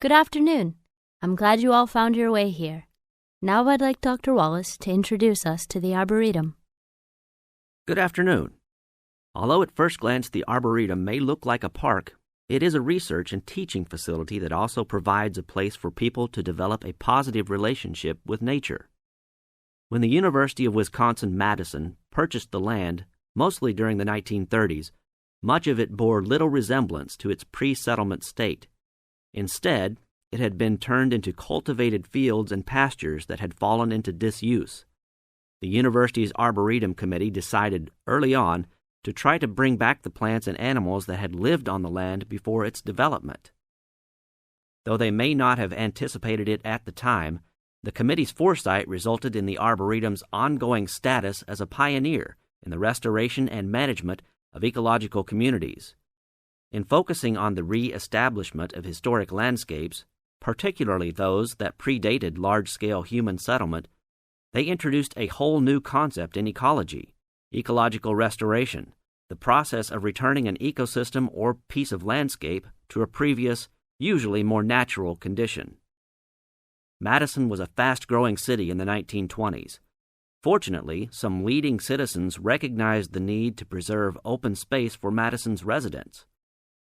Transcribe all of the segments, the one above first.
Good afternoon. I'm glad you all found your way here. Now I'd like Dr. Wallace to introduce us to the Arboretum. Good afternoon. Although at first glance the Arboretum may look like a park, it is a research and teaching facility that also provides a place for people to develop a positive relationship with nature. When the University of Wisconsin-Madison purchased the land, mostly during the 1930s, much of it bore little resemblance to its pre-settlement state. Instead, it had been turned into cultivated fields and pastures that had fallen into disuse. The university's Arboretum Committee decided early on to try to bring back the plants and animals that had lived on the land before its development. Though they may not have anticipated it at the time, the committee's foresight resulted in the Arboretum's ongoing status as a pioneer in the restoration and management of ecological communities. In focusing on the re-establishment of historic landscapes, particularly those that predated large-scale human settlement, they introduced a whole new concept in ecology, ecological restoration, the process of returning an ecosystem or piece of landscape to a previous, usually more natural condition. Madison was a fast-growing city in the 1920s. Fortunately, some leading citizens recognized the need to preserve open space for Madison's residents.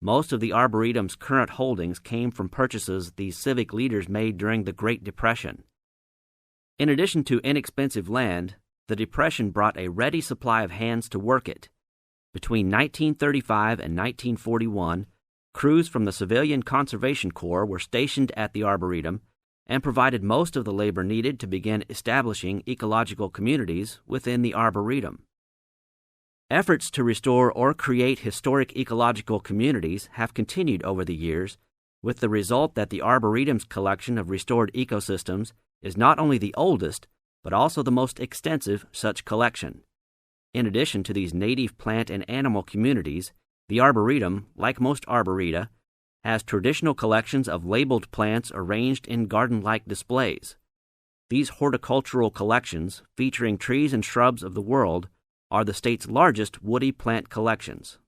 Most of the Arboretum's current holdings came from purchases these civic leaders made during the Great Depression. In addition to inexpensive land, the Depression brought a ready supply of hands to work it. Between 1935 and 1941, crews from the Civilian Conservation Corps were stationed at the Arboretum and provided most of the labor needed to begin establishing ecological communities within the Arboretum. Efforts to restore or create historic ecological communities have continued over the years, with the result that the Arboretum's collection of restored ecosystems is not only the oldest, but also the most extensive such collection. In addition to these native plant and animal communities, the Arboretum, like most arboreta, has traditional collections of labeled plants arranged in garden-like displays. These horticultural collections, featuring trees and shrubs of the world, are the state's largest woody plant collections.